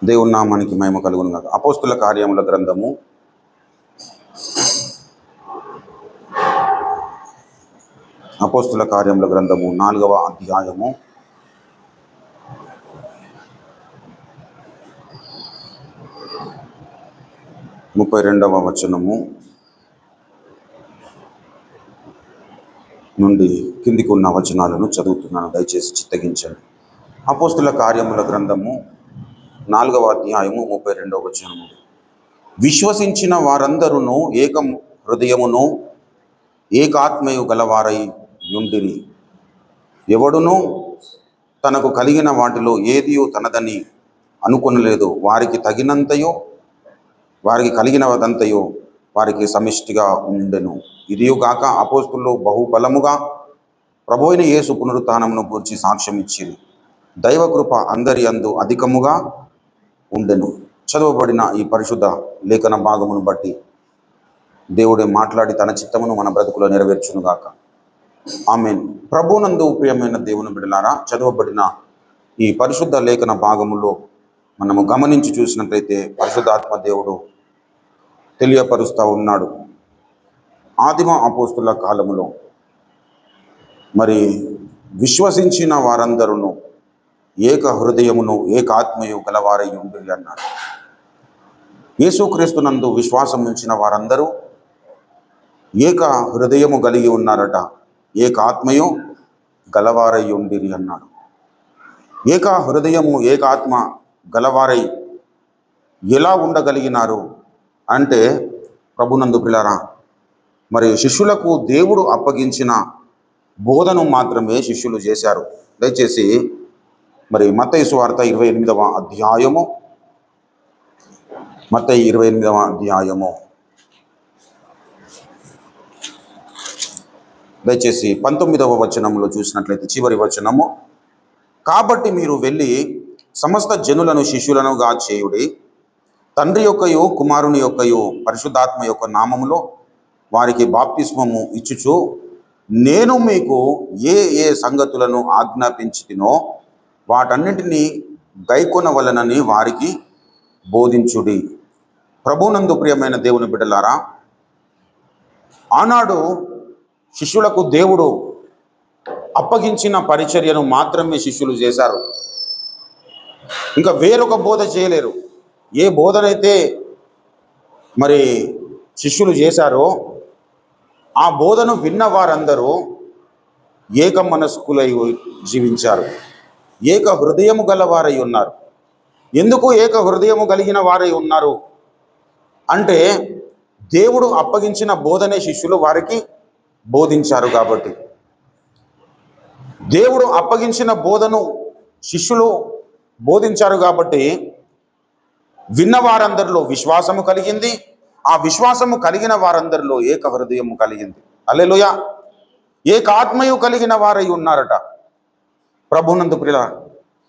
దేవుని నామానికి మహిమ కలుగును గాక. అపోస్తుల కార్యముల గ్రంథము 4వ అధ్యాయము 32వ వచనము నుండి కిందికి ఉన్న వచనాలను చదువుతున్నాను, దయచేసి చిత్తగించండి. అపోస్తుల కార్యముల గ్రంథము 4వ అధ్యాయము 32వ వచనము. విశ్వసించిన వారందరూ ఏక హృదయమును ఏకాత్మయు గలవారై యుండిరి. ఎవడునూ తనకు కలిగిన వాటిలో ఏదియో తనదని అనుకొనలేదు. వారికి కలిగినదంతయో వారికి సమిష్టిగా ఉండెను. ఇదియుగాక అపోస్తులు బహుబలముగా ప్రభువైన యేసు పునరుత్థానమును గూర్చి సాక్ష్యం ఇచ్చిరి. దైవకృప అందరి యందు అధికముగా ఉండెను. చదవబడిన ఈ పరిశుద్ధ లేఖన భాగమును బట్టి దేవుడే మాట్లాడి తన చిత్తమును మన బ్రతుకులో నెరవేర్చునుగాక. ఆమేన్. ప్రభునందు ప్రియమైన దేవుని బిడ్డలారా, చదవబడిన ఈ పరిశుద్ధ లేఖన భాగములో మనము గమనించి చూసినట్లయితే పరిశుద్ధాత్మ దేవుడు తెలియపరుస్తూ ఉన్నాడు. ఆదిమ అపోస్తుల కాలములో మరి విశ్వసించిన వారందరూ ఏక హృదయమును ఏకాత్మయు గలవారై ఉండిరి అన్నాడు. యేసుక్రీస్తునందు విశ్వాసం ఉంచిన వారందరూ ఏక హృదయము కలిగి ఉన్నారట, ఏకాత్మయు గలవారై ఉండిరి అన్నాడు. ఏక హృదయము ఏకాత్మ గలవారై ఎలా ఉండగలిగినారు అంటే, ప్రభునందు పిల్లరా, మరి శిష్యులకు దేవుడు అప్పగించిన బోధను మాత్రమే శిష్యులు చేశారు. దయచేసి మరి మత్తయి సువార్త 28వ అధ్యాయము, మత్తయి 28వ అధ్యాయము దయచేసి 19వ వచనంలో చూసినట్లయితే చివరి వచనము, కాబట్టి మీరు వెళ్ళి సమస్త జనులను శిష్యులనుగా చేయుడి, తండ్రి యొక్కయు కుమారుని యొక్కయు పరిశుద్ధాత్మ యొక్క నామములో వారికి బాప్తిస్మము ఇచ్చుచు నేను మీకు ఏ ఏ సంగతులను ఆజ్ఞాపించితినో వాటన్నింటినీ గైకొనవలనని వారికి బోధించుడి. ప్రభునందు ప్రియమైన దేవుని బిడ్డలారా, ఆనాడు శిష్యులకు దేవుడు అప్పగించిన పరిచర్యను మాత్రమే శిష్యులు చేశారు. ఇంకా వేరొక బోధ చేయలేరు. ఏ బోధనైతే మరి శిష్యులు చేశారో ఆ బోధను విన్న వారందరూ ఏక మనస్కులై జీవించారు, ఏక హృదయము గలవారై ఉన్నారు. ఎందుకు ఏక హృదయము కలిగిన వారై ఉన్నారు అంటే, దేవుడు అప్పగించిన బోధనే శిష్యులు వారికి బోధించారు. కాబట్టి దేవుడు అప్పగించిన బోధను శిష్యులు బోధించారు కాబట్టి విన్న వారందరిలో విశ్వాసము కలిగింది. ఆ విశ్వాసము కలిగిన వారందరిలో ఏక హృదయము కలిగింది. హల్లెలూయా. ఏకాత్మయు కలిగిన వారై ఉన్నారట. ప్రభునందు ప్రియులారా,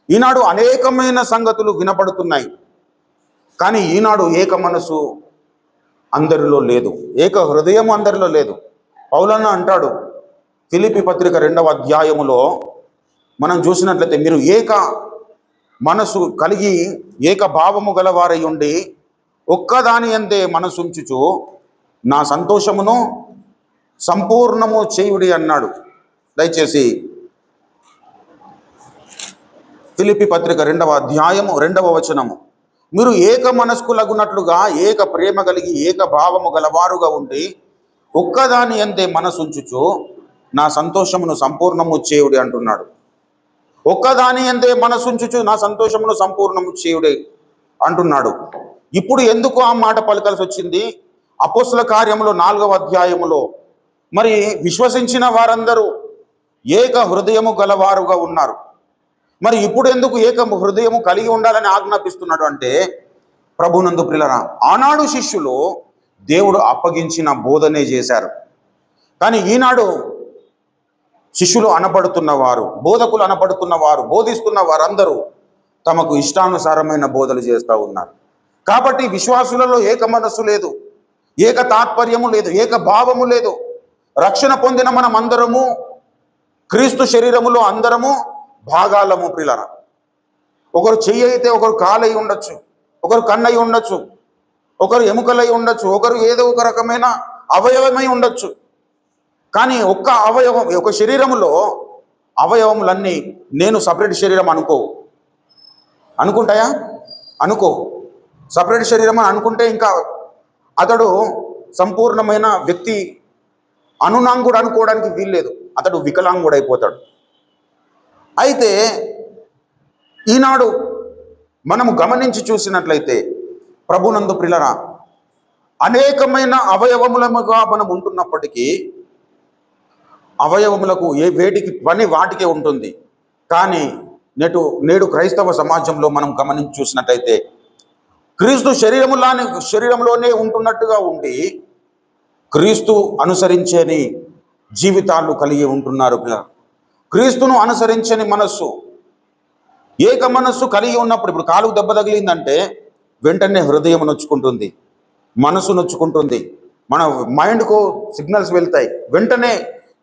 ఈనాడు అనేకమైన సంగతులు వినపడుతున్నాయి, కానీ ఈనాడు ఏక మనసు అందరిలో లేదు, ఏక హృదయం అందరిలో లేదు. పౌలన్న అంటాడు ఫిలిప్పీ పత్రిక 2వ అధ్యాయములో మనం చూసినట్లయితే, మీరు ఏక మనసు కలిగి ఏక భావము గలవారై ఉండి ఒక్కదాని యందే మనసుంచుచు నా సంతోషమును సంపూర్ణము చేయుడి అన్నాడు. దయచేసి ఫిలిప్పీ పత్రిక 2వ అధ్యాయము 2వ వచనము, మీరు ఏక మనస్కులగునట్లుగా ఏక ప్రేమ కలిగి ఏక భావము గలవారుగా ఉండి ఒక్కదాని యందే మనసుంచుచు నా సంతోషమును సంపూర్ణము చేయుడి అంటున్నాడు. ఒక్కదాని యందే మనసుంచుచు నా సంతోషమును సంపూర్ణము చేయుడి అంటున్నాడు. ఇప్పుడు ఎందుకు ఆ మాట పలకాల్సి వచ్చింది? అపోస్తుల కార్యములో 4వ అధ్యాయములో మరి విశ్వసించిన వారందరూ ఏక హృదయము గలవారుగా ఉన్నారు. మరి ఇప్పుడు ఎందుకు ఏక హృదయము కలిగి ఉండాలని ఆజ్ఞాపిస్తున్నాడు అంటే, ప్రభునందు ప్రియులారా, ఆనాడు శిష్యులు దేవుడు అప్పగించిన బోధనే చేశారు. కానీ ఈనాడు శిష్యులు అనబడుతున్నవారు, బోధకులు అనబడుతున్నవారు, బోధిస్తున్న వారందరూ తమకు ఇష్టానుసారమైన బోధలు చేస్తూ ఉన్నారు. కాబట్టి విశ్వాసులలో ఏక మనస్సు లేదు, ఏక తాత్పర్యము లేదు, ఏక భావము లేదు. రక్షణ పొందిన మనం అందరము క్రీస్తు శరీరములో అందరము భాగాలము ప్రియులారా. ఒకరు చెయ్యి అయితే ఒకరు కాలు అయి ఉండొచ్చు, ఒకరు కన్ను అయి ఉండొచ్చు, ఒకరు ఎముకలై ఉండొచ్చు, ఒకరు ఏదో ఒక రకమైన అవయవమై ఉండొచ్చు. కానీ ఒక్క అవయవం, ఒక శరీరములో అవయవములన్నీ నేను సపరేట్ శరీరం అనుకుంటాయా? అనుకో. సపరేట్ శరీరం అని అనుకుంటే ఇంకా అతడు సంపూర్ణమైన వ్యక్తి అనునాంగుడు అనుకోవడానికి వీల్లేదు, అతడు వికలాంగుడు అయిపోతాడు. అయితే ఈనాడు మనము గమనించి చూసినట్లయితే ప్రభునందు ప్రియులారా, అనేకమైన అవయవములముగా మనం ఉంటున్నప్పటికీ అవయవములకు వేటికి పని వాటికే ఉంటుంది. కానీ నేడు క్రైస్తవ సమాజంలో మనం గమనించి చూసినట్లయితే క్రీస్తు శరీరంలోనే ఉంటున్నట్టుగా ఉండి క్రీస్తు అనుసరించని జీవితాలు కలిగి ఉంటున్నారు. క్రీస్తును అనుసరించని మనస్సు, ఏక మనస్సు కలిగి ఉన్నప్పుడు, ఇప్పుడు కాలుకు దెబ్బ తగిలిందంటే వెంటనే హృదయం నొచ్చుకుంటుంది, మనసు నొచ్చుకుంటుంది, మన మైండ్కు సిగ్నల్స్ వెళ్తాయి, వెంటనే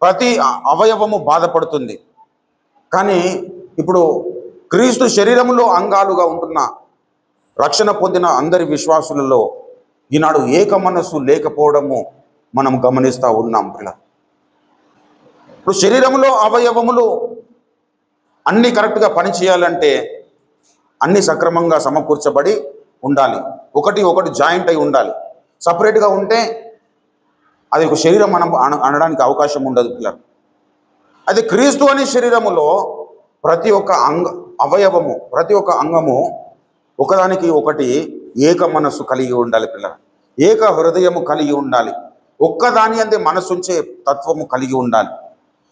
ప్రతి అవయవము బాధపడుతుంది. కానీ ఇప్పుడు క్రీస్తు శరీరములో అంగాలుగా ఉంటున్న రక్షణ పొందిన అందరి విశ్వాసులలో ఈనాడు ఏక మనస్సు లేకపోవడము మనం గమనిస్తూ ఉన్నాం. ఇప్పుడు శరీరంలో అవయవములు అన్నీ కరెక్ట్గా పనిచేయాలంటే అన్నీ సక్రమంగా సమకూర్చబడి ఉండాలి, ఒకటి జాయింట్ అయి ఉండాలి. సపరేట్గా ఉంటే అది ఒక శరీరం అనడానికి అవకాశం ఉండదు పిల్లలు. అయితే క్రీస్తు అనే శరీరములో ప్రతి ఒక్క అవయవము, ప్రతి ఒక్క అంగము ఒకదానికి ఒకటి ఏక మనస్సు కలిగి ఉండాలి పిల్లలు, ఏక హృదయము కలిగి ఉండాలి, ఒక్కదాని అందే మనస్సుంచే తత్వము కలిగి ఉండాలి.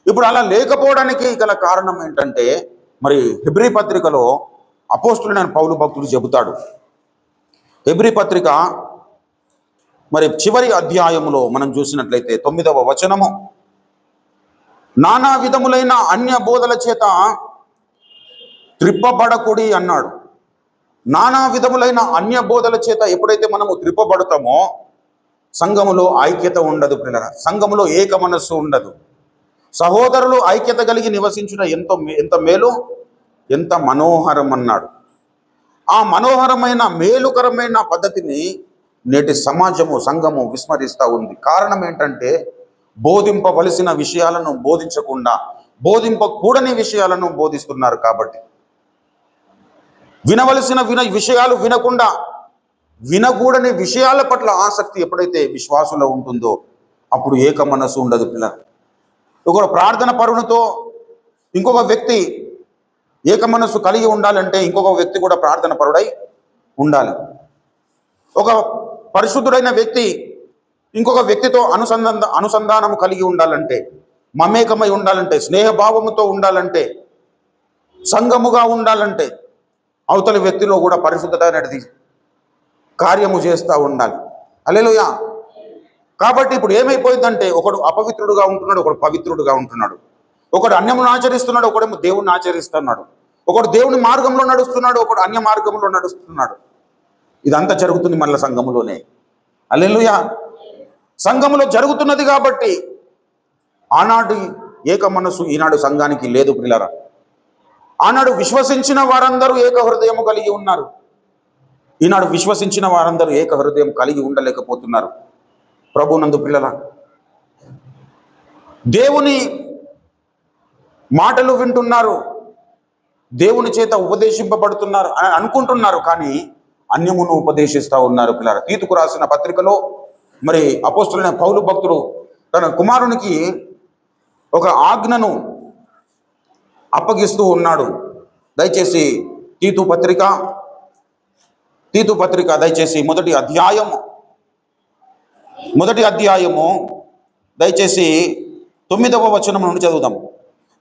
ఇప్పుడు అలా లేకపోవడానికి గల కారణం ఏంటంటే, మరి హెబ్రీ పత్రికలో అపోస్తులైన పౌలు భక్తుడు చెబుతాడు. హెబ్రీ పత్రిక మరి చివరి అధ్యాయములో మనం చూసినట్లయితే 9వ వచనము, నానా విధములైన అన్య బోధల చేత త్రిప్పబడకుడి అన్నాడు. నానా విధములైన అన్య బోధల చేత ఎప్పుడైతే మనము త్రిప్పబడతామో సంఘములో ఐక్యత ఉండదు పిల్లరా, సంఘములో ఏక మనస్సు ఉండదు. సహోదరులు ఐక్యత కలిగి నివసించుట ఎంత మేలు, ఎంత మనోహరం అన్నాడు. ఆ మనోహరమైన మేలుకరమైన పద్ధతిని నేటి సంఘము విస్మరిస్తూ ఉంది. కారణం ఏంటంటే బోధింపవలసిన విషయాలను బోధించకుండా బోధింపకూడని విషయాలను బోధిస్తున్నారు. కాబట్టి వినవలసిన విషయాలు వినకుండా వినకూడని విషయాల పట్ల ఆసక్తి ఎప్పుడైతే విశ్వాసంలో ఉంటుందో అప్పుడు ఏక మనస్సు ఉండదు పిల్లలు. ఒక ప్రార్థన పరునితో ఇంకొక వ్యక్తి ఏక మనస్సు కలిగి ఉండాలంటే ఇంకొక వ్యక్తి కూడా ప్రార్థన పరుడై ఉండాలి. ఒక పరిశుద్ధుడైన వ్యక్తి ఇంకొక వ్యక్తితో అనుసంధానము కలిగి ఉండాలంటే, మమేకమై ఉండాలంటే, స్నేహభావముతో ఉండాలంటే, సంఘముగా ఉండాలంటే అవతలి వ్యక్తిలో కూడా పరిశుద్ధత అనేది కార్యము చేస్తూ ఉండాలి. హల్లెలూయా. కాబట్టి ఇప్పుడు ఏమైపోయిందంటే ఒకడు అపవిత్రుడుగా ఉంటున్నాడు, ఒకడు పవిత్రుడుగా ఉంటున్నాడు, ఒకడు అన్యమును ఆచరిస్తున్నాడు, ఒకడేమో దేవుణ్ణి ఆచరిస్తున్నాడు, ఒకడు దేవుని మార్గంలో నడుస్తున్నాడు, ఒకడు అన్య మార్గంలో నడుస్తున్నాడు. ఇదంతా జరుగుతుంది మళ్ళీ సంఘములోనే. హల్లెలూయా. సంఘములో జరుగుతున్నది కాబట్టి ఆనాడు ఏక మనస్సు ఈనాడు సంఘానికి లేదు ప్రియులారా. ఆనాడు విశ్వసించిన వారందరూ ఏక హృదయము కలిగి ఉన్నారు, ఈనాడు విశ్వసించిన వారందరూ ఏక హృదయం కలిగి ఉండలేకపోతున్నారు. ప్రభునందు ప్రియులారా, దేవుని మాటలు వింటున్నారు, దేవుని చేత ఉపదేశింపబడుతున్నారు అని అనుకుంటున్నారు, కానీ అన్యమును ఉపదేశిస్తూ ఉన్నారు పిల్లలు. తీతుకు రాసిన పత్రికలో మరి అపోస్తులైన పౌలు భక్తుడు తన కుమారునికి ఒక ఆజ్ఞను అప్పగిస్తూ ఉన్నాడు. దయచేసి తీతు పత్రిక దయచేసి మొదటి అధ్యాయము దయచేసి 9వ వచనం నుండి చదువుదాం.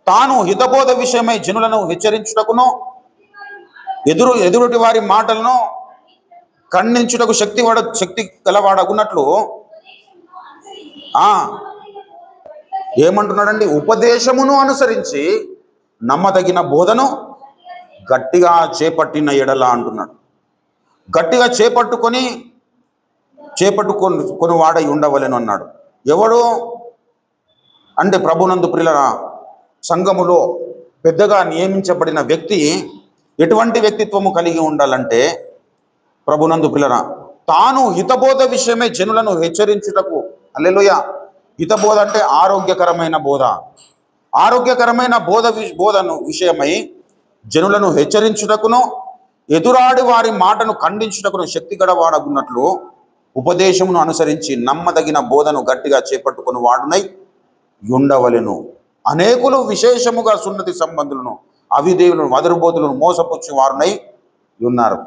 తాను హితబోధ విషయమై జనులను హెచ్చరించుటకును ఎదురుటి వారి మాటలను ఖండించుటకు శక్తి గలవాడగున్నట్లు ఏమంటున్నాడండి, ఉపదేశమును అనుసరించి నమ్మదగిన బోధను గట్టిగా చేపట్టిన ఎడల అంటున్నాడు. గట్టిగా చేపట్టుకొని వాడై ఉండవలెను అన్నాడు. ఎవడు అంటే ప్రభునందు ప్రియులారా, సంఘములో పెద్దగా నియమించబడిన వ్యక్తి ఎటువంటి వ్యక్తిత్వము కలిగి ఉండాలంటే ప్రభునందు పిల్లరా, తాను హితబోధ విషయమై జనులను హెచ్చరించుటకు, హల్లెలూయా. హితబోధ అంటే ఆరోగ్యకరమైన బోధ. ఆరోగ్యకరమైన బోధను విషయమై జనులను హెచ్చరించుటకును, ఎదురాడి వారి మాటను ఖండించుటకును శక్తి గలవాడగున్నట్లు ఉపదేశమును అనుసరించి నమ్మదగిన బోధను గట్టిగా చేపట్టుకుని వాడునై ఉండవలెను. అనేకులు విశేషముగా సున్నతి సంబంధులను, అవిధేయులను, వదరుబోతులను మోసపుచ్చు వారునై ఉన్నారు.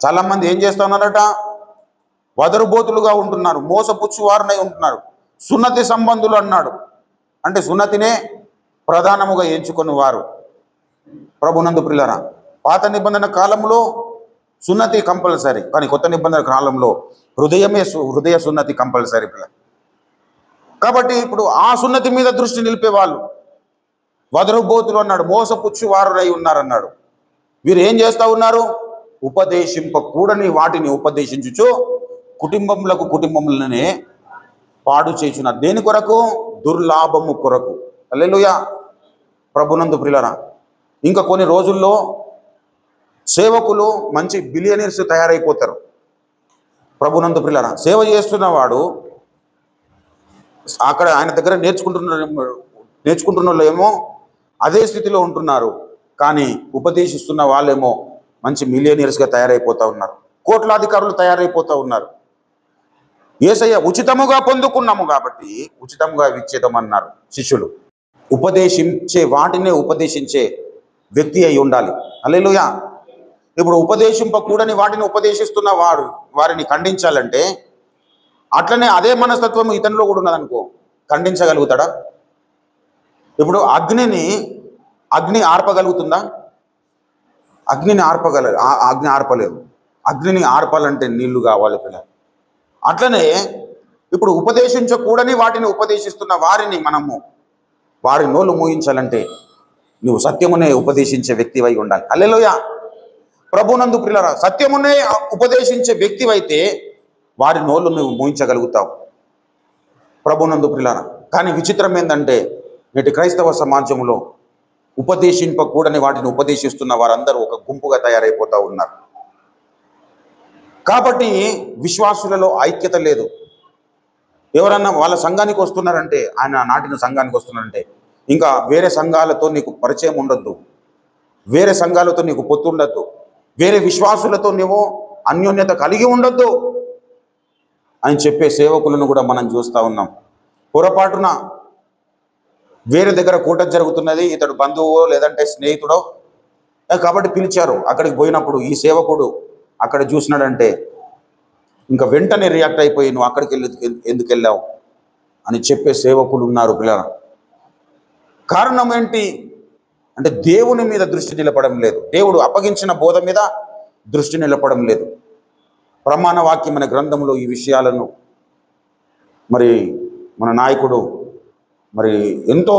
చాలామంది ఏం చేస్తా ఉన్నారట? వదరుబోతులుగా ఉంటున్నారు, మోసపుచ్చు వారునై ఉంటున్నారు. సున్నతి సంబంధులు అన్నాడు అంటే సున్నతినే ప్రధానముగా ఎంచుకుని వారు. ప్రభునందు ప్రియులారా, పాత నిబంధన కాలంలో సున్నతి కంపల్సరీ, కానీ కొత్త నిబంధన కాలంలో హృదయ సున్నతి కంపల్సరీ. కాబట్టి ఇప్పుడు ఆ సున్నతి మీద దృష్టి నిలిపేవాళ్ళు వదరుబోతులు అన్నాడు, మోసపుచ్చు వారునై ఉన్నారన్నాడు. వీరు ఏం చేస్తూ ఉన్నారు? ఉపదేశింపకూడని వాటిని ఉపదేశించుచు కుటుంబములనే పాడు చేయుచున్నారు. దేని కొరకు? దుర్లాభము కొరకు. హల్లెలూయా. ప్రభునందు ప్రియులారా, ఇంకా కొన్ని రోజుల్లో సేవకులు మంచి బిలియనీర్స్ తయారైపోతారు. ప్రభునందు ప్రియులారా, సేవ చేస్తున్నవాడు అక్కడ ఆయన దగ్గర నేర్చుకుంటున్న వాళ్ళేమో అదే స్థితిలో ఉంటున్నారు, కానీ ఉపదేశిస్తున్న వాళ్ళేమో మంచి మిలియనీర్స్గా తయారైపోతూ ఉన్నారు, కోట్లాధికారులు తయారైపోతూ ఉన్నారు. యేసయ్య ఉచితముగా పొందుకున్నాము కాబట్టి ఉచితంగా ఇచ్చేదమన్నారు శిష్యులు. ఉపదేశించే వాటినే ఉపదేశించే వ్యక్తి అయి ఉండాలి. హల్లెలూయా. ఇప్పుడు ఉపదేశింపకూడని వాటిని ఉపదేశిస్తున్న వారిని ఖండించాలంటే అట్లనే అదే మనస్తత్వం ఇతనిలో కూడా ఉన్నదనుకో, ఖండించగలుగుతాడా? ఇప్పుడు అగ్ని ఆర్పగలుగుతుందా? అగ్ని ఆర్పలేదు. అగ్నిని ఆర్పాలంటే నీళ్లు కావాలి పిల్లలు. అట్లనే ఇప్పుడు ఉపదేశించకూడని వాటిని ఉపదేశిస్తున్న వారిని మనము వారి నోళ్ళు మూయించాలంటే నువ్వు సత్యమునే ఉపదేశించే వ్యక్తివై ఉండాలి. హల్లెలూయా. ప్రభునందు ప్రియులారా, సత్యమునే ఉపదేశించే వ్యక్తివైతే వారి నోళ్ళు నువ్వు మూయించగలుగుతావు. ప్రభునందు ప్రియులారా, కానీ విచిత్రం ఏంటంటే నేటి క్రైస్తవ సమాజంలో ఉపదేశింపకూడని వాటిని ఉపదేశిస్తున్న వారందరూ ఒక గుంపుగా తయారైపోతూ ఉన్నారు. కాబట్టి విశ్వాసులలో ఐక్యత లేదు. ఎవరన్నా వాళ్ళ సంఘానికి వస్తున్నారంటే, ఆయన నాటిన సంఘానికి వస్తున్నారంటే ఇంకా వేరే సంఘాలతో నీకు పరిచయం ఉండొద్దు, వేరే సంఘాలతో నీకు పొత్తు ఉండొద్దు, వేరే విశ్వాసులతో నువ్వు అన్యోన్యత కలిగి ఉండొద్దు అని చెప్పే సేవకులను కూడా మనం చూస్తూ ఉన్నాం. పొరపాటున వేరే దగ్గర కూట జరుగుతున్నది, ఇతడు బంధువో లేదంటే స్నేహితుడో కాబట్టి పిలిచారు, అక్కడికి పోయినప్పుడు ఈ సేవకుడు అక్కడ చూసినాడంటే ఇంకా వెంటనే రియాక్ట్ అయిపోయి నువ్వు అక్కడికి ఎందుకు వెళ్ళావు అని చెప్పే సేవకులు ఉన్నారు పిల్లలు. కారణం ఏంటి అంటే దేవుని మీద దృష్టి నిలపడం లేదు, దేవుడు అప్పగించిన బోధ మీద దృష్టి నిలపడం లేదు. ప్రమాణ వాక్యమైన గ్రంథంలో ఈ విషయాలను మరి మన నాయకుడు మరి ఎంతో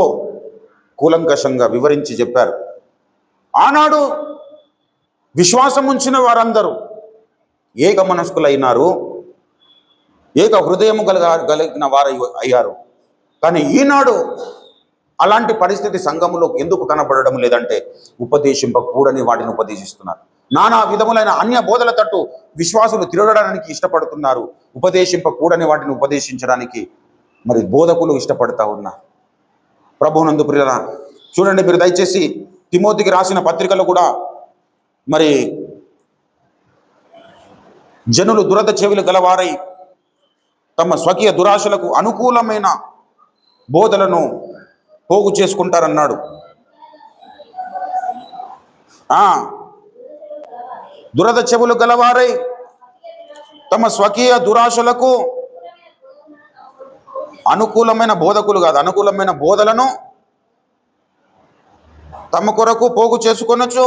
కూలంకషంగా వివరించి చెప్పారు. ఆనాడు విశ్వాసం ఉంచిన వారందరూ ఏక మనస్కులైనారు, ఏక హృదయము కలిగిన వారు అయ్యారు. కానీ ఈనాడు అలాంటి పరిస్థితి సంఘములో ఎందుకు కనపడడం లేదంటే ఉపదేశింపకూడని వాటిని ఉపదేశిస్తున్నారు. నానా విధములైన అన్య బోధల తట్టు విశ్వాసులు తిరగడానికి ఇష్టపడుతున్నారు, ఉపదేశింపకూడని వాటిని ఉపదేశించడానికి మరి బోధకులు ఇష్టపడతా ఉన్నారు. ప్రభువునందు ప్రియులారా, చూడండి మీరు దయచేసి తిమోతికి రాసిన పత్రికలో కూడా మరి జనులు దురద చెవులు గలవారై తమ స్వకీయ దురాశలకు అనుకూలమైన బోధలను పోగు చేసుకుంటారన్నాడు. దురద చెవులు గలవారై తమ స్వకీయ దురాశలకు అనుకూలమైన బోధకులు కాదు, అనుకూలమైన బోధలను తమ కొరకు పోగు చేసుకొనొచ్చు,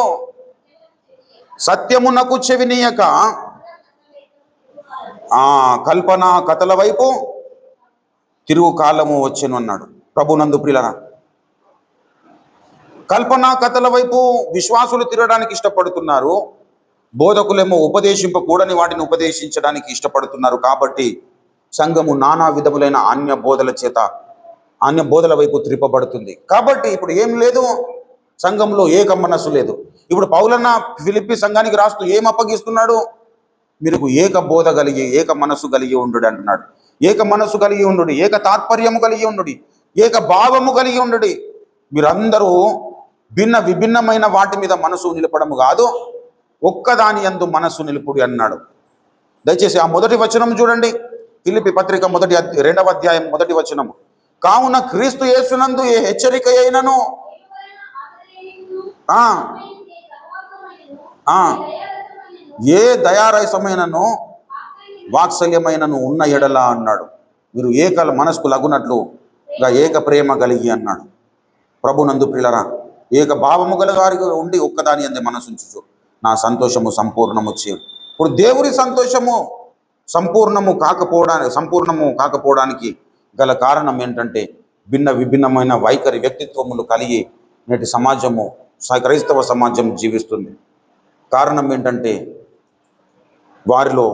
సత్యమునకు చెవినీయక కల్పన కథల వైపు తిరుగు కాలము వచ్చెను అన్నాడు. ప్రభునందు ప్రియులారా, కల్పన కథల వైపు విశ్వాసులు తిరగడానికి ఇష్టపడుతున్నారు, బోధకులేమో ఉపదేశింపకూడని వాటిని ఉపదేశించడానికి ఇష్టపడుతున్నారు. కాబట్టి సంఘము నానా విధములైన అన్య బోధల వైపు త్రిప్పబడుతుంది. కాబట్టి ఇప్పుడు ఏం లేదు, సంఘంలో ఏక మనస్సు లేదు. ఇప్పుడు పౌలన్న ఫిలిప్పీ సంఘానికి రాస్తూ ఏం అప్పగిస్తున్నాడు? మీరు ఏక బోధ కలిగి ఏక మనస్సు కలిగి ఉండు అంటున్నాడు. ఏక మనస్సు కలిగి ఉండు, ఏక తాత్పర్యము కలిగి ఉండు, ఏక భావము కలిగి ఉండు. మీరందరూ విభిన్నమైన వాటి మీద మనసు నిలపడము కాదు, ఒక్కదాని యందు మనస్సు నిలుపుడి అన్నాడు. దయచేసి ఆ మొదటి వచనం చూడండి, ఫిలిప్పీ పత్రిక 2వ అధ్యాయం 1వ వచనం. కావున క్రీస్తు యేసునందు ఏ హెచ్చరిక అయినను ఏ దయారసమైనను వాత్సల్యమైనను ఉన్న ఎడల అన్నాడు. మీరు ఏక మనస్కు లగునట్లుగా ఏక ప్రేమ కలిగి అన్నాడు. ప్రభునందు ప్రియులారా, ఏక భావము గల వారికి ఉండి ఒక్కదాని యందే మనసుంచుచు నా సంతోషము సంపూర్ణము చేయు. ఇప్పుడు దేవుని సంతోషము సంపూర్ణము కాకపోవడానికి గల కారణం ఏంటంటే విభిన్నమైన వైఖరి వ్యక్తిత్వములు కలిగి నేటి సమాజము, క్రైస్తవ సమాజం జీవిస్తుంది. కారణం ఏంటంటే వారిలో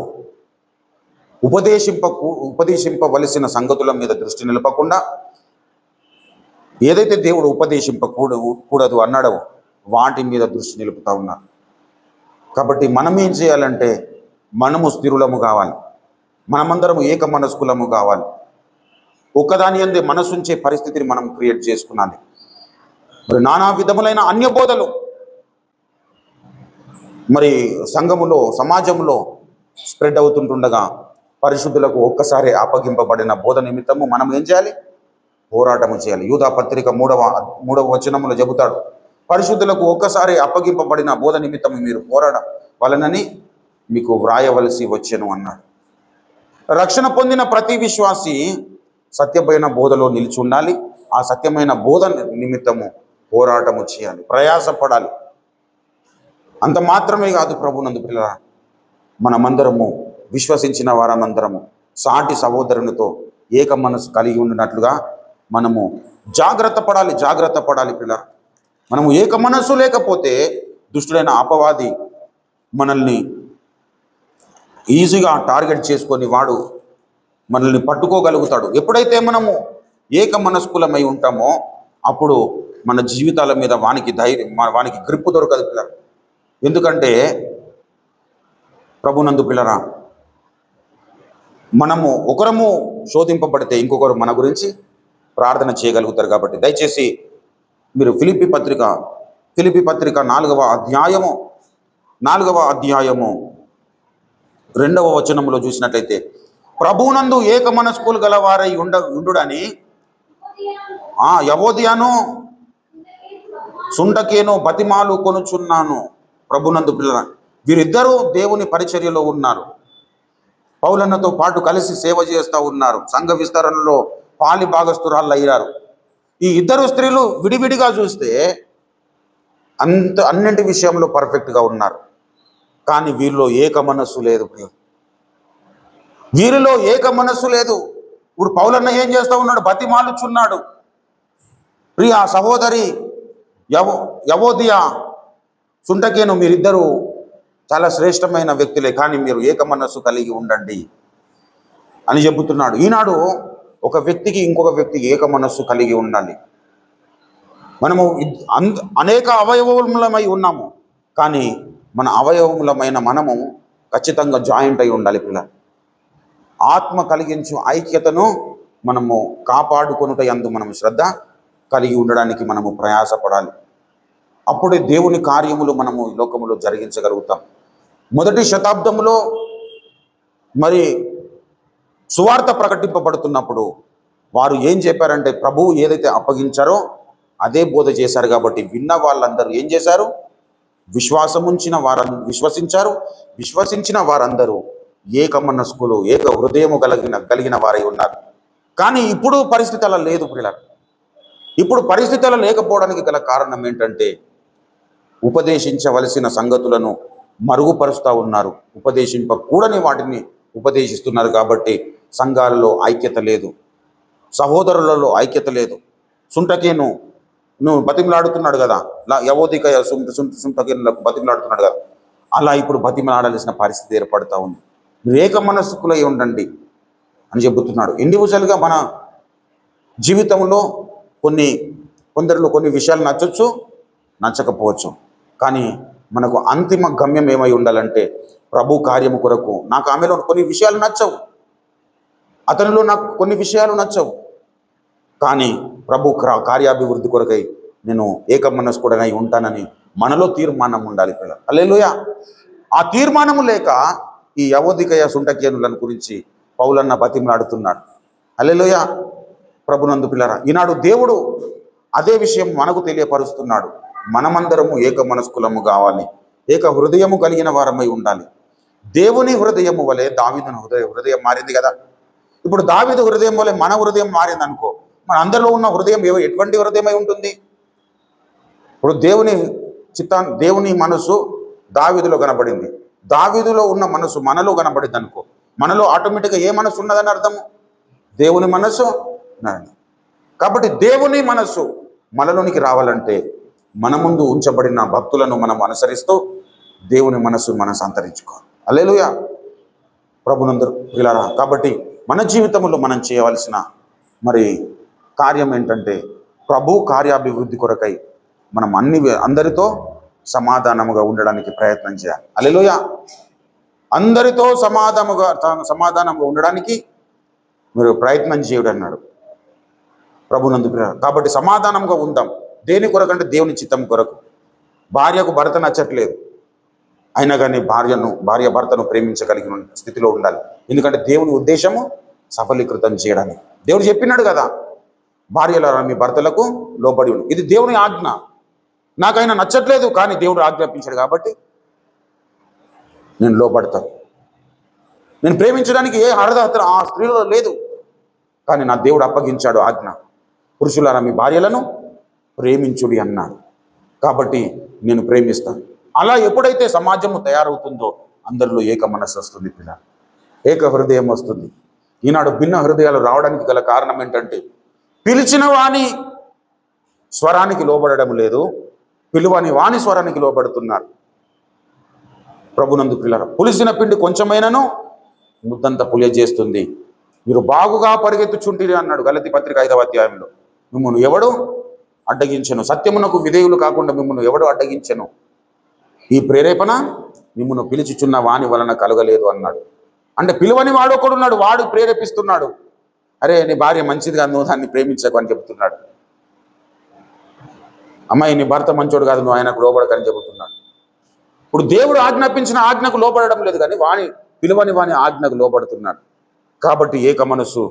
ఉపదేశింపవలసిన సంగతుల మీద దృష్టి నిలపకుండా ఏదైతే దేవుడు ఉపదేశింపకూడదు అన్నాడో వాటి మీద దృష్టి నిలుపుతూ ఉన్నారు. కాబట్టి మనం ఏం చేయాలంటే మనము స్థిరులము కావాలి, మనమందరము ఏక మనస్కులము కావాలి, ఒక్కదాని యందే మనసుంచే పరిస్థితిని మనం క్రియేట్ చేసుకున్నాలి. మరి నానా విధములైన అన్య బోధలు మరి సంఘములో సమాజంలో స్ప్రెడ్ అవుతుంటుండగా పరిశుద్ధులకు ఒక్కసారి అప్పగింపబడిన బోధ నిమిత్తము మనం ఏం చేయాలి? పోరాటము చేయాలి. యూదా పత్రిక 3వ వచనములో చెబుతాడు, పరిశుద్ధులకు ఒక్కసారి అప్పగింపబడిన బోధ నిమిత్తము మీరు పోరాడవలనని మీకు వ్రాయవలసి వచ్చెను అన్నాడు. రక్షణ పొందిన ప్రతి విశ్వాసి సత్యమైన బోధలో నిలిచి ఉండాలి. ఆ సత్యమైన బోధ నిమిత్తము పోరాటము చేయాలి, ప్రయాసపడాలి. అంత మాత్రమే కాదు ప్రభునందు పిల్లరా, మనమందరము విశ్వసించిన వారమందరము సాటి సహోదరునితో ఏక మనసు కలిగి ఉండినట్లుగా మనము జాగ్రత్త పడాలి పిల్లరా. మనము ఏక మనస్సు లేకపోతే దుష్టుడైన అపవాది మనల్ని ఈజీగా టార్గెట్ చేసుకొని వాడు మనల్ని పట్టుకోగలుగుతాడు. ఎప్పుడైతే మనము ఏక మనస్కులమై ఉంటామో అప్పుడు మన జీవితాల మీద వానికి గ్రిప్పు దొరకదు పిల్లరా. ఎందుకంటే ప్రభునందు పిల్లరా, మనము ఒకరము శోధింపబడితే ఇంకొకరు మన గురించి ప్రార్థన చేయగలుగుతారు. కాబట్టి దయచేసి మీరు ఫిలిప్పీ పత్రిక 4వ అధ్యాయము 2వ వచనంలో చూసినట్లయితే, ప్రభువునందు ఏక మనస్కులు గల వారై ఉండుడని యవోదియాను సుంటకేను బతిమాలు కొనుచున్నాను. ప్రభునందు పిల్లరా, వీరిద్దరూ దేవుని పరిచర్యలో ఉన్నారు, పౌలన్నతో పాటు కలిసి సేవ చేస్తూ ఉన్నారు, సంఘ విస్తరణలో పాలి భాగస్తురాళ్ళు అయ్యారు. ఈ ఇద్దరు స్త్రీలు విడివిడిగా చూస్తే అన్నింటి విషయంలో పర్ఫెక్ట్గా ఉన్నారు. కానీ వీరిలో ఏక మనస్సు లేదు. వీరిలో ఏక మనస్సు లేదు. ఇప్పుడు పౌలన్న ఏం చేస్తూ ఉన్నాడు? బతిమాలుచున్నాడు, ప్రియా సహోదరి యవోదియా సుంటకేను, మీరిద్దరూ చాలా శ్రేష్టమైన వ్యక్తులే, కానీ మీరు ఏక మనస్సు కలిగి ఉండండి అని చెబుతున్నాడు. ఈనాడు ఒక వ్యక్తికి ఇంకొక వ్యక్తికి ఏక మనస్సు కలిగి ఉండాలి. మనము అనేక అవయవములమై ఉన్నాము, కానీ మన అవయవములమైన మనము ఖచ్చితంగా జాయింట్ అయి ఉండాలి పిల్లలు. ఆత్మ కలిగించు ఐక్యతను మనము కాపాడుకొనుట యందు మనము శ్రద్ధ కలిగి ఉండడానికి మనము ప్రయాసపడాలి. అప్పుడే దేవుని కార్యములు మనము ఈ లోకములో జరిగించగలుగుతాం. మొదటి శతాబ్దంలో మరి సువార్త ప్రకటింపబడుతున్నప్పుడు వారు ఏం చెప్పారంటే, ప్రభువు ఏదైతే అప్పగించారో అదే బోధ చేశారు. కాబట్టి విన్న వాళ్ళందరూ ఏం చేశారు? విశ్వసించారు. విశ్వసించిన వారందరూ ఏక మనస్కులు, ఏక హృదయము కలిగిన వారై ఉన్నారు. కానీ ఇప్పుడు పరిస్థితి అలా లేదు పిల్లలు. ఇప్పుడు పరిస్థితి అలా లేకపోవడానికి గల కారణం ఏంటంటే, ఉపదేశించవలసిన సంగతులను మరుగుపరుస్తూ ఉన్నారు, ఉపదేశింపకూడని వాటిని ఉపదేశిస్తున్నారు. కాబట్టి సంఘాలలో ఐక్యత లేదు, సహోదరులలో ఐక్యత లేదు. సుంటకేను నువ్వు బతిమలాడుతున్నాడు కదా, యవోదిక సుంటకేనులకు బతిమలాడుతున్నాడు కదా, అలా ఇప్పుడు బతిమలాడాల్సిన పరిస్థితి ఏర్పడుతూ ఉంది. మీరు ఏక మనస్కులై ఉండండి అని చెబుతున్నాడు. ఇండివిజువల్గా మన జీవితంలో కొందరిలో కొన్ని విషయాలు నచ్చచ్చు, నచ్చకపోవచ్చు. కానీ మనకు అంతిమ గమ్యం ఏమై ఉండాలంటే ప్రభు కార్యము కొరకు. నాకు ఆమెలో కొన్ని విషయాలు నచ్చవు, అతనిలో నాకు కొన్ని విషయాలు నచ్చవు, కానీ ప్రభు కార్యాభివృద్ధి కొరకై నేను ఏక మనస్కుడనై ఉంటానని మనలో తీర్మానం ఉండాలి పిల్లలు. హల్లెలూయా. ఆ తీర్మానము లేక ఈ యవోదికయ సుంటకేనులను గురించి పౌలన్న బతిమలాడుతున్నాడు. హల్లెలూయా. ప్రభునందు పిల్లరా, ఈనాడు దేవుడు అదే విషయం మనకు తెలియపరుస్తున్నాడు. మనమందరము ఏక మనస్కులము కావాలి, ఏక హృదయము కలిగిన వారమై ఉండాలి. దేవుని హృదయము వలె దావీదు హృదయం మారింది కదా. ఇప్పుడు దావీదు హృదయం వలె మన హృదయం మారింది అనుకో, మన అందరిలో ఉన్న హృదయం ఎటువంటి హృదయమై ఉంటుంది? ఇప్పుడు దేవుని మనసు దావీదులో కనబడింది, దావీదులో ఉన్న మనసు మనలో కనబడింది అనుకో, మనలో ఆటోమేటిక్గా ఏ మనసు ఉన్నదని అర్థము? దేవుని మనసు. కాబట్టి దేవుని మనసు మనలోనికి రావాలంటే మన ముందు ఉంచబడిన భక్తులను మనం అనుసరిస్తూ దేవుని మనసు మనం సంతరించుకోవాలి. హల్లెలూయా. ప్రభునందరూ పిల్లరా, కాబట్టి మన జీవితంలో మనం చేయవలసిన కార్యం ఏంటంటే ప్రభు కార్యాభివృద్ధి కొరకై మనం అందరితో సమాధానముగా ఉండడానికి ప్రయత్నం చేయాలి. హల్లెలూయా. అందరితో సమాధానంగా ఉండడానికి మీరు ప్రయత్నం చేయడం అన్నాడు ప్రభునందు. కాబట్టి సమాధానంగా ఉందాం. దేని కొరకంటే దేవుని చిత్తం కొరకు. భార్యకు భర్త నచ్చట్లేదు, అయినా కానీ భార్య భర్తను ప్రేమించగలిగిన స్థితిలో ఉండాలి. ఎందుకంటే దేవుని ఉద్దేశము సఫలీకృతం చేయడానికి. దేవుడు చెప్పినాడు కదా, భార్యలారా మీ భర్తలకు లోబడి ఉండు. ఇది దేవుని ఆజ్ఞ. నాకైనా నచ్చట్లేదు, కానీ దేవుడు ఆజ్ఞాపించాడు కాబట్టి నేను లోబడతాను. నేను ప్రేమించడానికి ఏ అర్హత ఆ స్త్రీలో లేదు, కానీ నా దేవుడు అప్పగించాడు ఆజ్ఞ. పురుషులారా మీ భార్యలను ప్రేమించుడి అన్నాడు. కాబట్టి నేను ప్రేమిస్తాను. అలా ఎప్పుడైతే సమాజము తయారవుతుందో అందరిలో ఏక మనస్సు వస్తుంది పిల్లలు, ఏక హృదయం వస్తుంది. ఈనాడు భిన్న హృదయాలు రావడానికి గల కారణం ఏంటంటే పిలిచిన వాని స్వరానికి లోబడడం లేదు, పిలువని వాని స్వరానికి లోబడుతున్నారు. ప్రభునందు పిల్లలు, పులిసిన పిండి కొంచెమైనను ముద్దంతా పులియజేస్తుంది. మీరు బాగుగా పరిగెత్తుచుంటిరి అన్నాడు గలతీ పత్రిక 5వ అధ్యాయంలో. మిమ్మల్ని ఎవడు అడ్డగించెను? సత్యమునకు విధేయులు కాకుండా మిమ్మల్ని ఎవడు అడ్డగించెను? ఈ ప్రేరేపణ మిమ్మల్ని పిలిచిచున్న వాని వలన కలగలేదు అన్నాడు. అంటే పిలువని వాడు ఒకడున్నాడు, వాడు ప్రేరేపిస్తున్నాడు. అరే నీ భార్య మంచిది కాదు, నువ్వు దాన్ని ప్రేమించకు అని చెబుతున్నాడు. అమ్మాయి నీ భర్త మంచోడు కాదు, నువ్వు ఆయనకు లోబడకని చెబుతున్నాడు. ఇప్పుడు దేవుడు ఆజ్ఞాపించిన ఆజ్ఞకు లోబడడం లేదు, కానీ పిలువని వాని ఆజ్ఞకు లోబడుతున్నాడు. కాబట్టి ఏక మనసు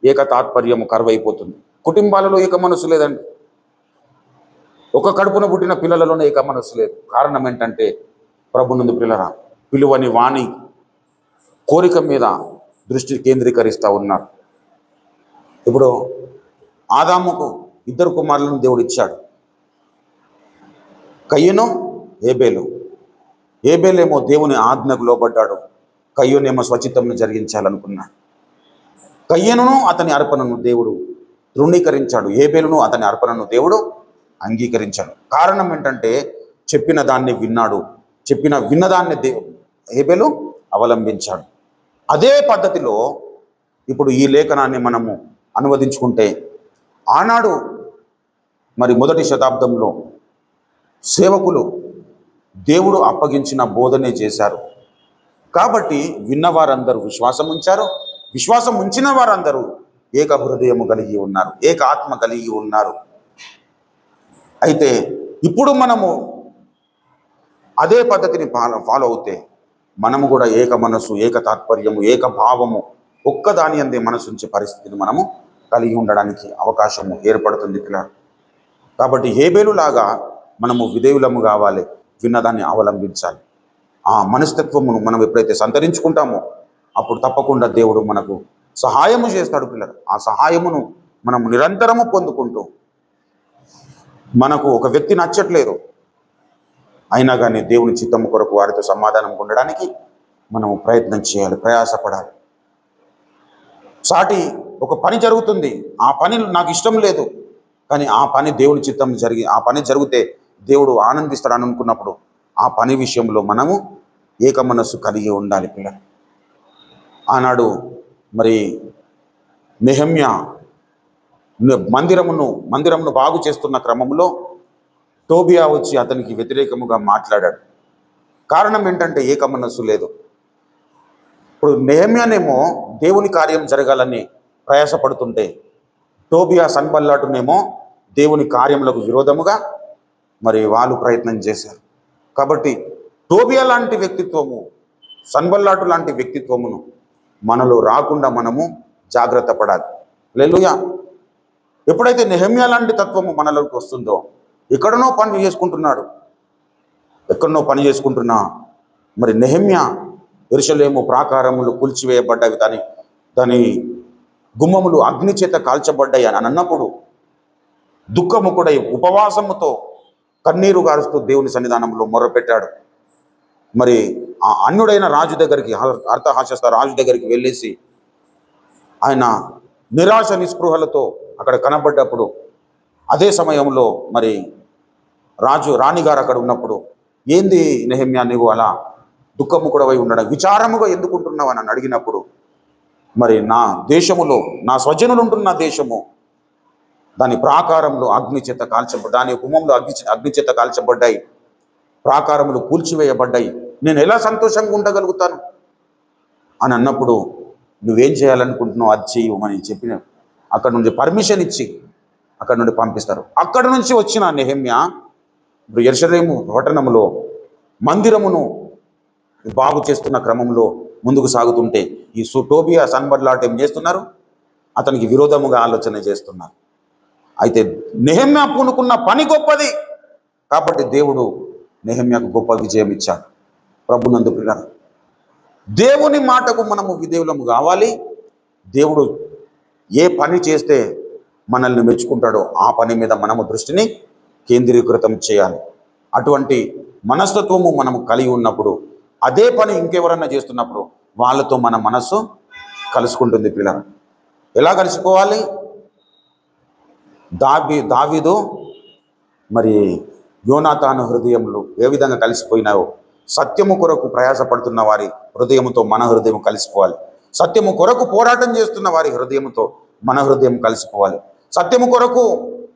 ఏక తాత్పర్యము కరువైపోతుంది. కుటుంబాలలో ఏక మనసు లేదండి. ఒక కడుపున పుట్టిన పిల్లలలోనే ఏక మనసు లేదు. కారణం ఏంటంటే ప్రభునందు పిల్లరా, పిలువని వాణి కోరిక మీద దృష్టి కేంద్రీకరిస్తూ ఉన్నారు. ఇప్పుడు ఆదాముకు 2 కుమారులను దేవుడు ఇచ్చాడు, కయ్యను ఏబేలు. ఏబేలేమో దేవుని ఆజ్ఞకు లోబడ్డాడు, కయ్యూనేమో స్వచిత్తంను జరిగించాలనుకున్నాడు. కయ్యనును అతని అర్పణను దేవుడు తృణీకరించాడు, ఏబేలును అతని అర్పణను దేవుడు అంగీకరించాడు. కారణం ఏంటంటే చెప్పిన దాన్ని విన్నాడు, విన్నదాన్ని ఏబేలు అవలంబించాడు. అదే పద్ధతిలో ఇప్పుడు ఈ లేఖనాన్ని మనము అనువదించుకుంటే ఆనాడు మొదటి శతాబ్దంలో సేవకులు దేవుడు అప్పగించిన బోధనే చేశారు. కాబట్టి విన్నవారందరూ విశ్వాసం ఉంచారు, విశ్వాసం ఉంచిన వారందరూ ఏక హృదయము కలిగి ఉన్నారు, ఏక ఆత్మ కలిగి ఉన్నారు. అయితే ఇప్పుడు మనము అదే పద్ధతిని ఫాలో అవుతే మనము కూడా ఏక మనసు, ఏక తాత్పర్యము, ఏక భావము, ఒక్కదాని అందే మనసు ఉంచే పరిస్థితిని మనము కలిగి ఉండడానికి అవకాశము ఏర్పడుతుంది పిల్లలు. కాబట్టి హేబేలులాగా మనము విధేయులము కావాలి, విన్నదాన్ని అవలంబించాలి. ఆ మనస్తత్వమును మనం ఎప్పుడైతే సంతరించుకుంటామో అప్పుడు తప్పకుండా దేవుడు మనకు సహాయము చేస్తాడు పిల్లలు. ఆ సహాయమును మనము నిరంతరము పొందుకుంటూ, మనకు ఒక వ్యక్తి నచ్చట్లేదు అయినా కానీ దేవుని చిత్తము కొరకు వారితో సమాధానం ఉండడానికి మనము ప్రయత్నం చేయాలి, ప్రయాసపడాలి. సాటి ఒక పని జరుగుతుంది, ఆ పని నాకు ఇష్టం లేదు, కానీ ఆ పని దేవుని చిత్తం ఆ పని జరిగితే దేవుడు ఆనందిస్తాడు అని అనుకున్నప్పుడు ఆ పని విషయంలో మనము ఏక మనస్సు కలిగి ఉండాలి పిల్లలు. ఆనాడు నెహెమ్యా మందిరమును బాగు చేస్తున్న క్రమంలో టోబియా వచ్చి అతనికి వ్యతిరేకముగా మాట్లాడాడు. కారణం ఏంటంటే ఏక మనస్సు లేదు. ఇప్పుడు నెహెమ్యానేమో దేవుని కార్యం జరగాలని ప్రయాసపడుతుంటే, టోబియా సన్బల్లాటునేమో దేవుని కార్యములకు విరోధముగా మరి వాళ్ళు ప్రయత్నం చేశారు. కాబట్టి టోబియా లాంటి వ్యక్తిత్వము, సన్బల్లాటు లాంటి వ్యక్తిత్వమును మనలో రాకుండా మనము జాగ్రత్త పడాలి. హల్లెలూయా. ఎప్పుడైతే నెహెమ్యా లాంటి తత్వము మనలోకి వస్తుందో, ఎక్కడనో పని చేసుకుంటున్నా మరి నెహెమ్యా యెరూషలేము ప్రాకారములు కూల్చివేయబడ్డవి, దాని గుమ్మములు అగ్ని చేత కాల్చబడ్డాయి అని అన్నప్పుడు దుఃఖముకుడై ఉపవాసముతో కన్నీరు గారుస్తూ దేవుని సన్నిధానంలో మొర్రపెట్టాడు. మరి ఆ అన్యుడైన రాజు దగ్గరికి, అర్థహాస్యస్థ రాజు దగ్గరికి వెళ్ళేసి ఆయన నిరాశ నిస్పృహలతో అక్కడ కనబడ్డప్పుడు, అదే సమయంలో మరి రాణిగారు అక్కడ ఉన్నప్పుడు, ఏంది నెహెమ్యా నీవు అలా దుఃఖముకుడవై ఉండడం, విచారముగా ఎందుకుంటున్నావు అని అడిగినప్పుడు, మరి నా దేశములో, నా స్వజనులు ఉంటున్న దేశము, దాని ప్రాకారంలో అగ్ని చేత కాల్చబడ్డాయి, దాని గుమ్మంలో అగ్ని చేత కాల్చబడ్డాయి, ప్రాకారములు కూల్చివేయబడ్డాయి, నేను ఎలా సంతోషంగా ఉండగలుగుతాను అని అన్నప్పుడు, నువ్వేం చేయాలనుకుంటున్నావు అది చెయ్యమని చెప్పిన అక్కడ నుండి పర్మిషన్ ఇచ్చి అక్కడ నుండి పంపిస్తారు. అక్కడ నుంచి వచ్చిన నెహెమ్యా ఇప్పుడు యెరూషలేము పట్టణములో మందిరమును బాగు చేస్తున్న క్రమంలో ముందుకు సాగుతుంటే, ఈ టోబియా సన్బల్లాటు ఏం చేస్తున్నారు, అతనికి విరోధముగా ఆలోచన చేస్తున్నారు. అయితే నెహెమ్యా పూనుకున్న పని గొప్పది కాబట్టి దేవుడు నెహెమ్యాకు గొప్ప విజయం ఇచ్చాడు. ప్రభునందు ప్రియులారా, దేవుని మాటకు మనము విధేయులము కావాలి. దేవుడు ఏ పని చేస్తే మనల్ని మెచ్చుకుంటాడో ఆ పని మీద మనము దృష్టిని కేంద్రీకృతం చేయాలి. అటువంటి మనస్తత్వము మనము కలిగి ఉన్నప్పుడు, అదే పని ఇంకెవరన్నా చేస్తున్నప్పుడు వాళ్ళతో మన మనస్సు కలుసుకుంటుంది. పిల్లలు ఎలా కలిసిపోవాలి? దావీదు మరి యోనాతాను హృదయములు ఏ విధంగా కలిసిపోయినాయో, సత్యము కొరకు ప్రయాసపడుతున్న వారి హృదయముతో మన హృదయం కలిసిపోవాలి. సత్యము కొరకు పోరాటం చేస్తున్న వారి హృదయముతో మన హృదయం కలిసిపోవాలి. సత్యము కొరకు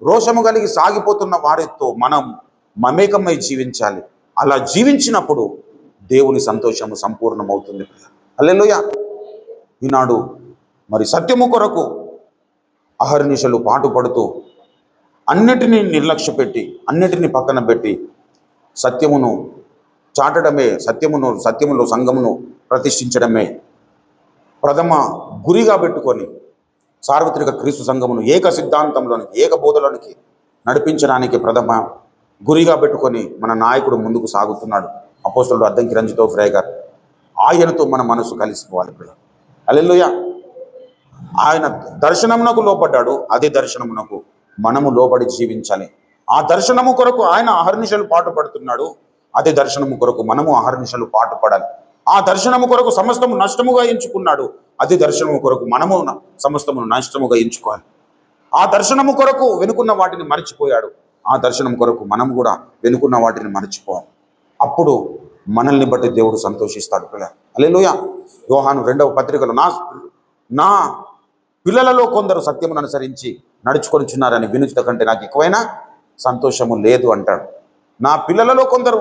రోషము కలిగి సాగిపోతున్న వారితో మనం మమేకమై జీవించాలి. అలా జీవించినప్పుడు దేవుని సంతోషము సంపూర్ణమవుతుంది. హల్లెలూయా. ఈనాడు మరి సత్యము కొరకు అహర్నిశలు పాటుపడుతూ అన్నిటినీ నిర్లక్ష్యపెట్టి, అన్నిటినీ పక్కన పెట్టి సత్యమును చాటడమే, సత్యములో సంఘమును ప్రతిష్ఠించడమే ప్రథమ గురిగా పెట్టుకొని సార్వత్రిక క్రీస్తు సంఘమును ఏక సిద్ధాంతంలోనికి, ఏక బోధలోనికి నడిపించడానికి ప్రథమ గురిగా పెట్టుకొని మన నాయకుడు ముందుకు సాగుతున్నాడు. అపోస్తలుడు అద్దంకి రంజితోఫ్రాయ్ గారు. ఆయనతో మన మనసు కలిసిపోవాలి. హల్లెలూయా. ఆయన దర్శనమునకు లోపడ్డాడు, అదే దర్శనమునకు మనము లోబడి జీవించాలి. ఆ దర్శనము కొరకు ఆయన అహర్నిశలు పాటుపడుతున్నాడు, అదే దర్శనము కొరకు మనము అహర్నిశలు పాటుపడాలి. ఆ దర్శనము కొరకు సమస్తము నష్టముగా ఎంచుకున్నాడు, అదే దర్శనము కొరకు మనము సమస్తమును నష్టముగా ఎంచుకోవాలి. ఆ దర్శనము కొరకు వెనుకున్న వాటిని మర్చిపోయాడు, ఆ దర్శనం కొరకు మనం కూడా వెనుకున్న వాటిని మర్చిపోవాలి. అప్పుడు మనల్ని బట్టి దేవుడు సంతోషిస్తాడు. హల్లెలూయా. యోహాను 2వ పత్రికలో నా పిల్లలలో కొందరు సత్యమును అనుసరించి నడుచుకొనిచున్నారని వినుట కంటే నాకు ఎక్కువైనా సంతోషము లేదు అంటాడు. నా పిల్లలలో కొందరు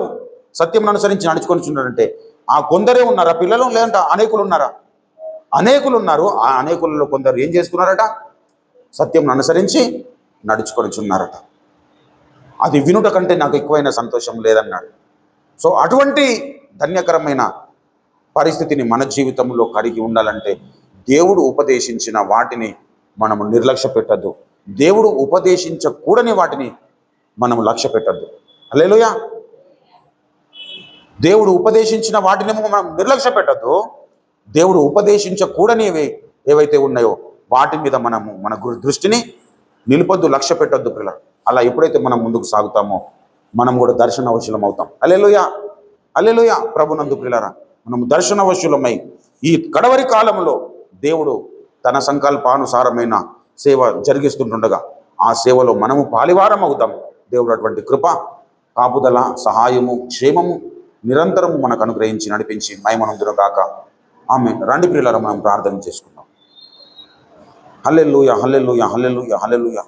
సత్యమును అనుసరించి నడుచుకొనిచున్నారంటే ఆ కొందరే ఉన్నారా పిల్లలు? లేదంటే అనేకులు ఉన్నారా? అనేకులు ఉన్నారు. ఆ అనేకులలో కొందరు ఏం చేస్తున్నారట? సత్యమును అనుసరించి నడుచుకొనిచున్నారట. అది వినుట కంటే నాకు ఎక్కువైన సంతోషం లేదన్నాడు. సో అటువంటి ధన్యకరమైన పరిస్థితిని మన జీవితంలో కలిగి ఉండాలంటే దేవుడు ఉపదేశించిన వాటిని మనము నిర్లక్ష్య పెట్టద్దు. దేవుడు ఉపదేశించకూడని వాటిని మనము లక్ష్య పెట్టద్దు. హల్లెలూయా. దేవుడు ఉపదేశించిన వాటినేమో మనం నిర్లక్ష్య పెట్టద్దు. దేవుడు ఉపదేశించకూడనివి ఏవైతే ఉన్నాయో వాటి మీద మనము మన దృష్టిని నిలుపొద్దు, లక్ష్య పెట్టద్దు. పిల్లలు అలా ఎప్పుడైతే మనం ముందుకు సాగుతామో మనం కూడా దర్శనవశులం అవుతాం. హల్లెలూయా. హల్లెలూయా. ప్రభునందు ప్రియులారా, మనము దర్శనవశులమై ఈ కడవరి కాలంలో దేవుడు తన సంకల్పానుసారమైన సేవ జరిగిస్తుండగా ఆ సేవలో మనము పాలివారం అవుతాం. దేవుడు అటువంటి కృప, కాపుదల, సహాయము, క్షేమము నిరంతరము మనకు అనుగ్రహించి నడిపించి మహిమనందును గాక. ఆమేన్. రండి ప్రియులారా, మనం ప్రార్థన చేసుకుందాం. హల్లెలూయా. హల్లెలూయా. హల్లెలూయా. హల్లెలూయా.